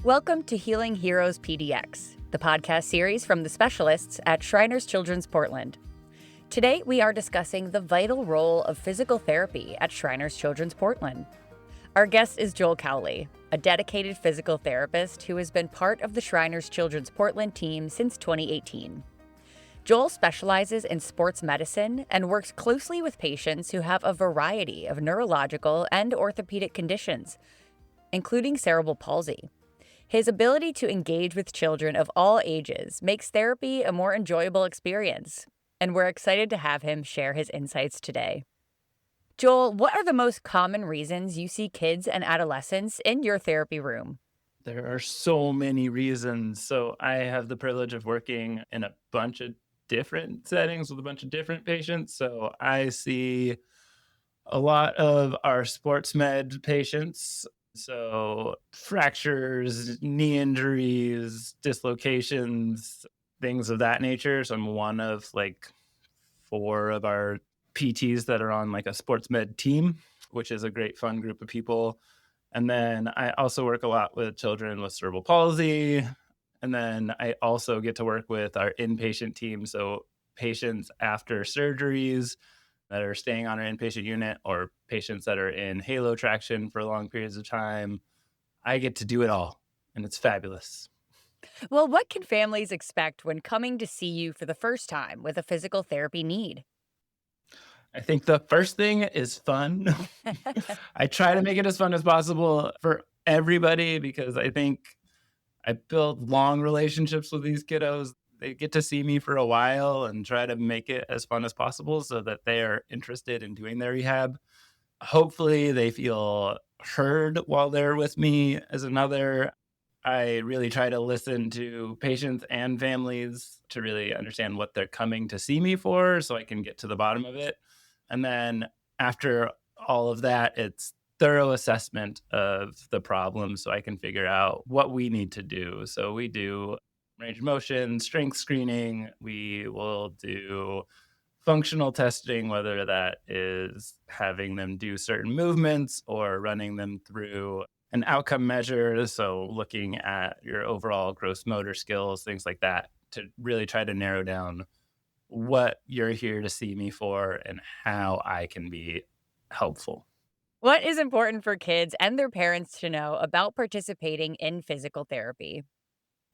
Welcome to Healing Heroes PDX, the podcast series from the specialists at Shriners Children's Portland. Today, we are discussing the vital role of physical therapy at Shriners Children's Portland. Our guest is Joel Cowley, a dedicated physical therapist who has been part of the Shriners Children's Portland team since 2018. Joel specializes in sports medicine and works closely with patients who have a variety of neurological and orthopedic conditions, including cerebral palsy. His ability to engage with children of all ages makes therapy a more enjoyable experience, and we're excited to have him share his insights today. Joel, what are the most common reasons you see kids and adolescents in your therapy room? There are so many reasons. So I have the privilege of working in a bunch of different settings with a bunch of different patients. So I see a lot of our sports med patients. So fractures, knee injuries, dislocations, things of that nature. So I'm one of like 4 of our PTs that are on like a sports med team, which is a great fun group of people. And then I also work a lot with children with cerebral palsy. And then I also get to work with our inpatient team. So patients after surgeries that are staying on our inpatient unit or patients that are in halo traction for long periods of time. I get to do it all, and it's fabulous. Well, what can families expect when coming to see you for the first time with a physical therapy need? I think the first thing is fun. I try to make it as fun as possible for everybody because I think I build long relationships with these kiddos. They get to see me for a while and try to make it as fun as possible so that they are interested in doing their rehab. Hopefully, they feel heard while they're with me as another. I really try to listen to patients and families to really understand what they're coming to see me for so I can get to the bottom of it. And then after all of that, it's thorough assessment of the problem so I can figure out what we need to do. So we do range of motion, strength screening. We will do functional testing, whether that is having them do certain movements or running them through an outcome measure. So looking at your overall gross motor skills, things like that, to really try to narrow down what you're here to see me for and how I can be helpful. What is important for kids and their parents to know about participating in physical therapy?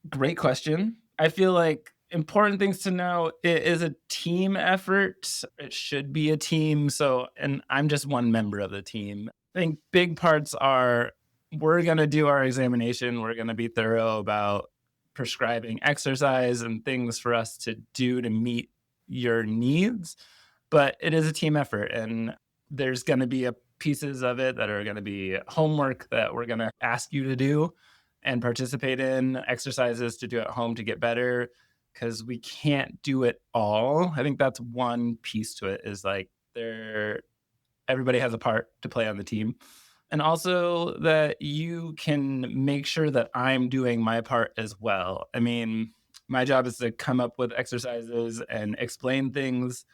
Great question. I feel like important things to know, it is a team effort. It should be a team. So, and I'm just one member of the team. I think big parts are we're going to do our examination. We're going to be thorough about prescribing exercise and things for us to do to meet your needs. But it is a team effort. And there's going to be pieces of it that are going to be homework that we're going to ask you to do and participate in, exercises to do at home to get better, because we can't do it all. I think that's one piece to it, is like everybody has a part to play on the team. And also that you can make sure that I'm doing my part as well. I mean, my job is to come up with exercises and explain things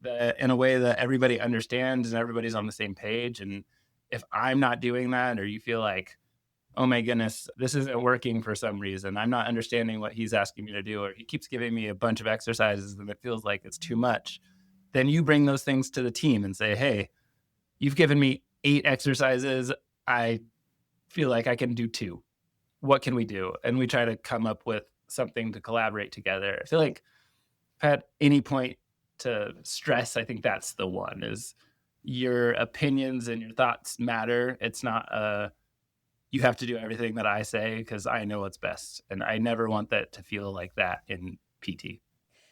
that in a way that everybody understands and everybody's on the same page. And if I'm not doing that, or you feel like, oh my goodness, this isn't working for some reason, I'm not understanding what he's asking me to do, or he keeps giving me a bunch of exercises and it feels like it's too much, then you bring those things to the team and say, hey, you've given me 8 exercises. I feel like I can do 2. What can we do? And we try to come up with something to collaborate together. I feel like at any point to stress, I think that's the one, is your opinions and your thoughts matter. It's not you have to do everything that I say because I know what's best. And I never want that to feel like that in PT.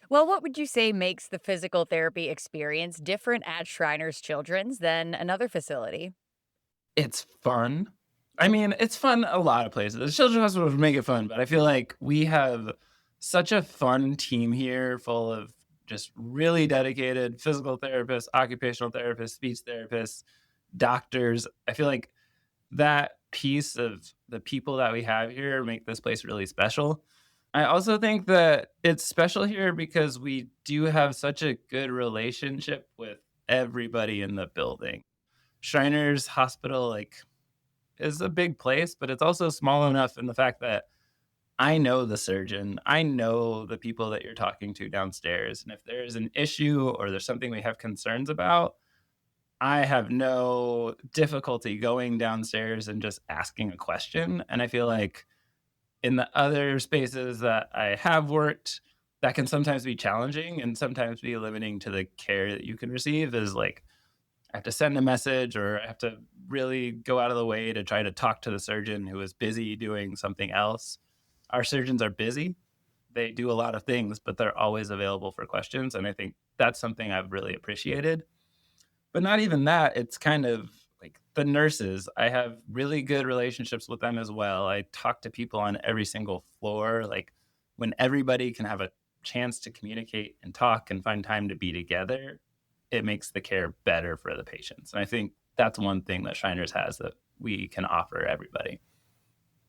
Well, what would you say makes the physical therapy experience different at Shriners Children's than another facility? It's fun. I mean, it's fun a lot of places. The children's hospitals make it fun, but I feel like we have such a fun team here full of just really dedicated physical therapists, occupational therapists, speech therapists, doctors. I feel like that piece of the people that we have here make this place really special. I also think that it's special here because we do have such a good relationship with everybody in the building. Shriners Hospital, like, is a big place, but it's also small enough in the fact that I know the surgeon. I know the people that you're talking to downstairs. And if there's an issue or there's something we have concerns about, I have no difficulty going downstairs and just asking a question. And I feel like in the other spaces that I have worked, that can sometimes be challenging and sometimes be limiting to the care that you can receive is like I have to send a message or I have to really go out of the way to try to talk to the surgeon who is busy doing something else. Our surgeons are busy. They do a lot of things, but they're always available for questions. And I think that's something I've really appreciated. But not even that, it's kind of like the nurses. I have really good relationships with them as well. I talk to people on every single floor. Like when everybody can have a chance to communicate and talk and find time to be together, it makes the care better for the patients. And I think that's one thing that Shriners has that we can offer everybody.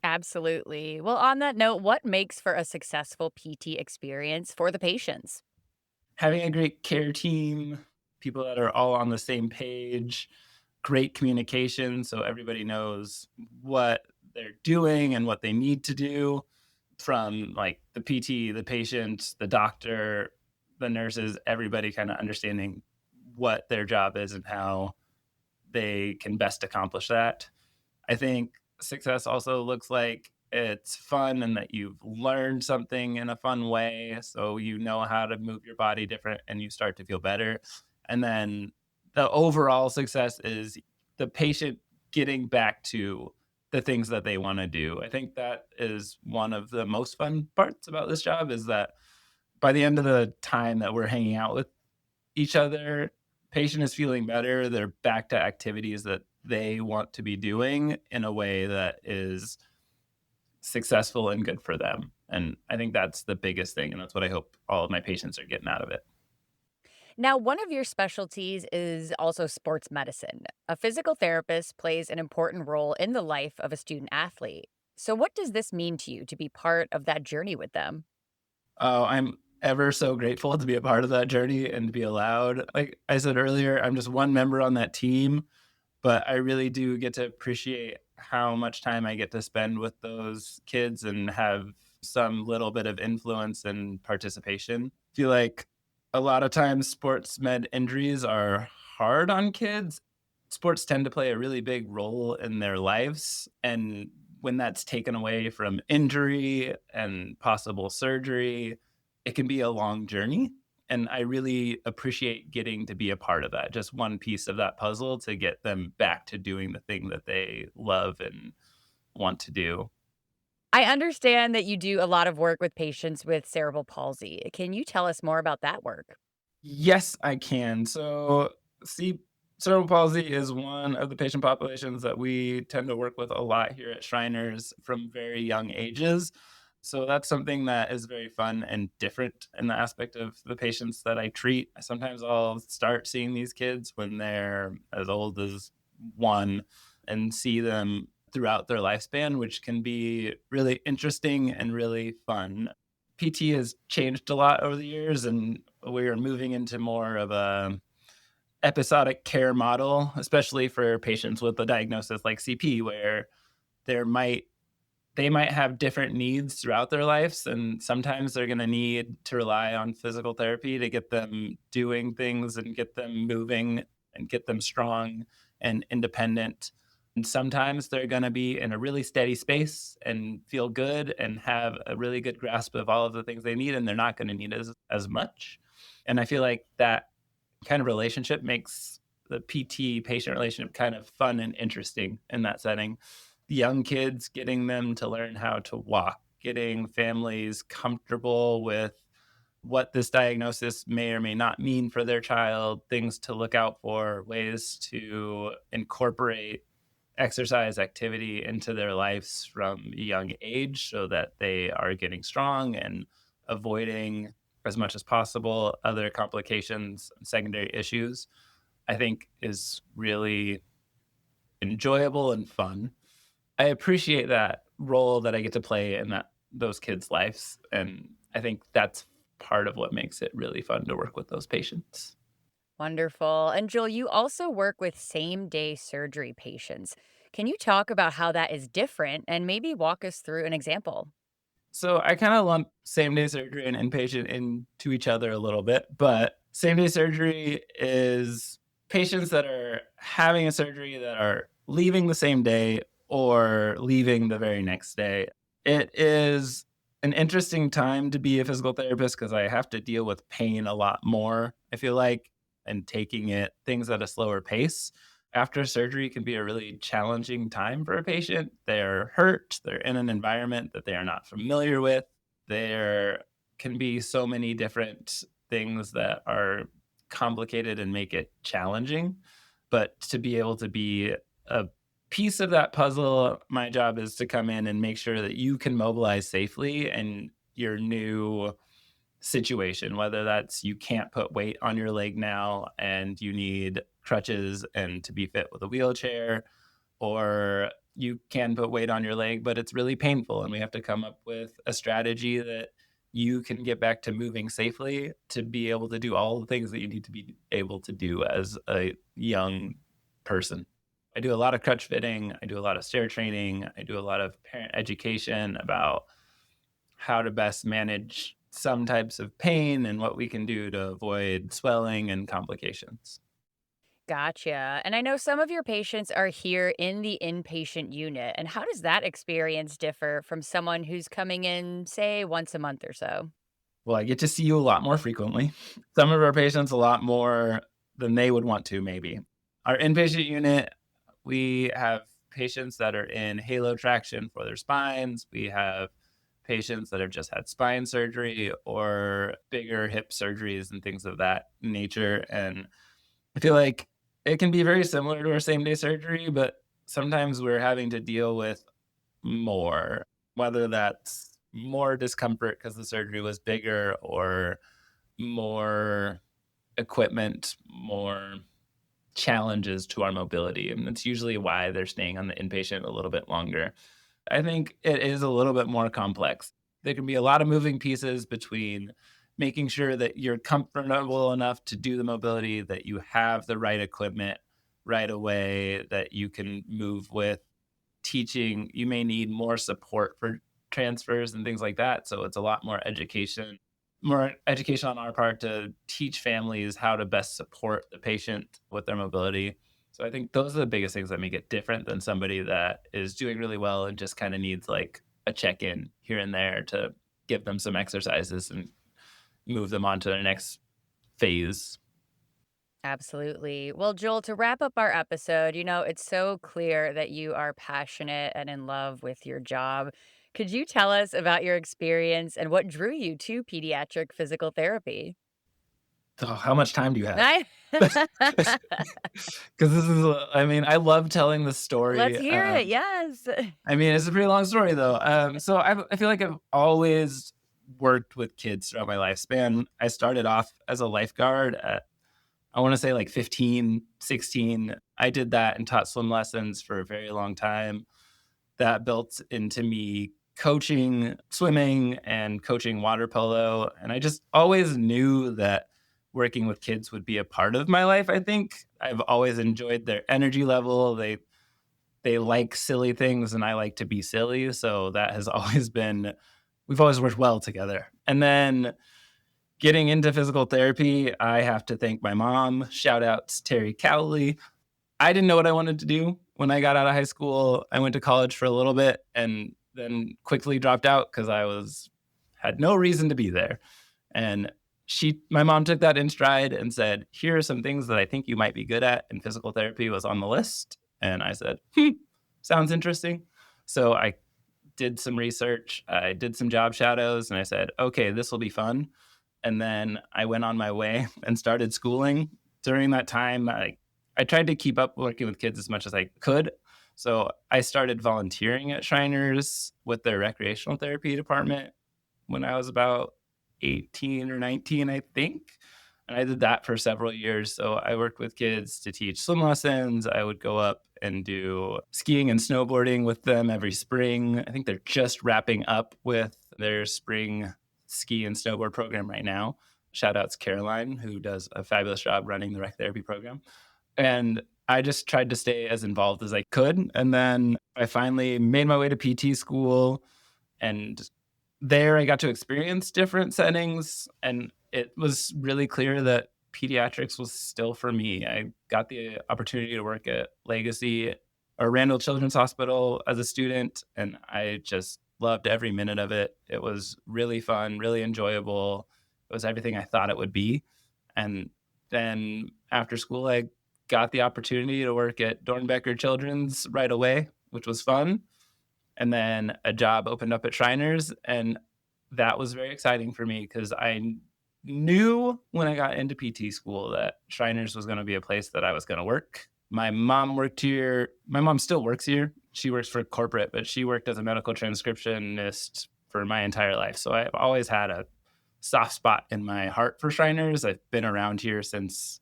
Absolutely. Well, on that note, what makes for a successful PT experience for the patients? Having a great care team, people that are all on the same page, great communication so everybody knows what they're doing and what they need to do from like the PT, the patient, the doctor, the nurses, everybody kind of understanding what their job is and how they can best accomplish that. I think success also looks like it's fun and that you've learned something in a fun way. So you know how to move your body different and you start to feel better. And then the overall success is the patient getting back to the things that they want to do. I think that is one of the most fun parts about this job is that by the end of the time that we're hanging out with each other, patient is feeling better. They're back to activities that they want to be doing in a way that is successful and good for them. And I think that's the biggest thing. And that's what I hope all of my patients are getting out of it. Now, one of your specialties is also sports medicine. A physical therapist plays an important role in the life of a student athlete. So, what does this mean to you to be part of that journey with them? Oh, I'm ever so grateful to be a part of that journey and to be allowed. Like I said earlier, I'm just one member on that team, but I really do get to appreciate how much time I get to spend with those kids and have some little bit of influence and participation. I feel like a lot of times sports med injuries are hard on kids. Sports tend to play a really big role in their lives. And when that's taken away from injury and possible surgery, it can be a long journey. And I really appreciate getting to be a part of that, just one piece of that puzzle to get them back to doing the thing that they love and want to do. I understand that you do a lot of work with patients with cerebral palsy. Can you tell us more about that work? Yes, I can. So, see, cerebral palsy is one of the patient populations that we tend to work with a lot here at Shriners from very young ages. So, that's something that is very fun and different in the aspect of the patients that I treat. Sometimes I'll start seeing these kids when they're as old as one and see them throughout their lifespan, which can be really interesting and really fun. PT has changed a lot over the years, and we are moving into more of a episodic care model, especially for patients with a diagnosis like CP, where there might they might have different needs throughout their lives, and sometimes they're going to need to rely on physical therapy to get them doing things and get them moving and get them strong and independent. And sometimes they're going to be in a really steady space and feel good and have a really good grasp of all of the things they need, and they're not going to need as much. And I feel like that kind of relationship makes the PT patient relationship kind of fun and interesting in that setting. Young kids, getting them to learn how to walk, getting families comfortable with what this diagnosis may or may not mean for their child, things to look out for, ways to incorporate exercise activity into their lives from a young age so that they are getting strong and avoiding as much as possible other complications and secondary issues, I think is really enjoyable and fun. I appreciate that role that I get to play in those kids' lives, and I think that's part of what makes it really fun to work with those patients. Wonderful. And Joel, you also work with same day surgery patients. Can you talk about how that is different and maybe walk us through an example? So I kind of lump same day surgery and inpatient into each other a little bit, but same day surgery is patients that are having a surgery that are leaving the same day or leaving the very next day. It is an interesting time to be a physical therapist because I have to deal with pain a lot more, I feel like, and taking things at a slower pace. After surgery can be a really challenging time for a patient. They're hurt, they're in an environment that they are not familiar with. There can be so many different things that are complicated and make it challenging. But to be able to be a piece of that puzzle, my job is to come in and make sure that you can mobilize safely in your new situation, whether that's you can't put weight on your leg now and you need crutches and to be fit with a wheelchair, or you can put weight on your leg, but it's really painful. And we have to come up with a strategy that you can get back to moving safely to be able to do all the things that you need to be able to do as a young person. I do a lot of crutch fitting. I do a lot of stair training. I do a lot of parent education about how to best manage some types of pain and what we can do to avoid swelling and complications. Gotcha. And I know some of your patients are here in the inpatient unit. And how does that experience differ from someone who's coming in, say, once a month or so? Well, I get to see you a lot more frequently. Some of our patients a lot more than they would want to, maybe. Our inpatient unit, we have patients that are in halo traction for their spines. We have patients that have just had spine surgery or bigger hip surgeries and things of that nature. And I feel like it can be very similar to our same day surgery, but sometimes we're having to deal with more, whether that's more discomfort because the surgery was bigger or more equipment, more challenges to our mobility. And that's usually why they're staying on the inpatient a little bit longer. I think it is a little bit more complex. There can be a lot of moving pieces between making sure that you're comfortable enough to do the mobility, that you have the right equipment right away, that you can move with teaching. You may need more support for transfers and things like that. So it's a lot more education on our part to teach families how to best support the patient with their mobility. So I think those are the biggest things that make it different than somebody that is doing really well and just kind of needs like a check in here and there to give them some exercises and move them on to their next phase. Absolutely. Well, Joel, to wrap up our episode, it's so clear that you are passionate and in love with your job. Could you tell us about your experience and what drew you to pediatric physical therapy? So how much time do you have? I Because this is, I mean, I love telling the Let's story. hear it. Yes. I mean, it's a pretty long story though. So I feel like I've always worked with kids throughout my lifespan. I started off as a lifeguard at, I want to say like 15, 16. I did that and taught swim lessons for a very long time. That built into me coaching swimming and coaching water polo. And I just always knew that working with kids would be a part of my life. I think I've always enjoyed their energy level. They like silly things and I like to be silly. So that has always been, we've always worked well together. And then getting into physical therapy, I have to thank my mom. Shout out to Terry Cowley. I didn't know what I wanted to do when I got out of high school. I went to college for a little bit and then quickly dropped out because had no reason to be there. And my mom took that in stride and said, "Here are some things that I think you might be good at." And physical therapy was on the list. And I said, sounds interesting. So I did some research. I did some job shadows and I said, okay, this will be fun. And then I went on my way and started schooling. During that time, I tried to keep up working with kids as much as I could. So I started volunteering at Shriners with their recreational therapy department when I was about 18 or 19, I think. And I did that for several years. So I worked with kids to teach swim lessons. I would go up and do skiing and snowboarding with them every spring. I think they're just wrapping up with their spring ski and snowboard program right now. Shout outs Caroline, who does a fabulous job running the rec therapy program. And I just tried to stay as involved as I could. And then I finally made my way to PT school. And there I got to experience different settings. And it was really clear that pediatrics was still for me. I got the opportunity to work at Legacy or Randall Children's Hospital as a student, and I just loved every minute of it. It was really fun, really enjoyable. It was everything I thought it would be. And then after school, I got the opportunity to work at Dornbecker Children's right away, which was fun. And then a job opened up at Shriners, and that was very exciting for me because I knew when I got into PT school that Shriners was going to be a place that I was going to work. My mom worked here. My mom still works here. She works for corporate, but she worked as a medical transcriptionist for my entire life. So I've always had a soft spot in my heart for Shriners. I've been around here since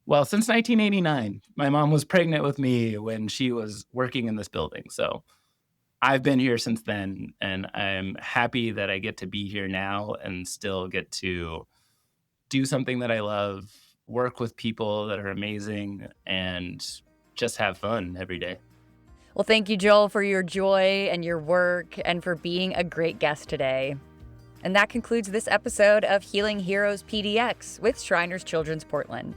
1989. My mom was pregnant with me when she was working in this building. So I've been here since then, and I'm happy that I get to be here now and still get to do something that I love, work with people that are amazing, and just have fun every day. Well, thank you, Joel, for your joy and your work and for being a great guest today. And that concludes this episode of Healing Heroes PDX with Shriners Children's Portland.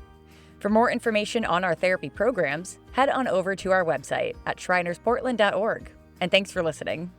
For more information on our therapy programs, head on over to our website at shrinersportland.org. And thanks for listening.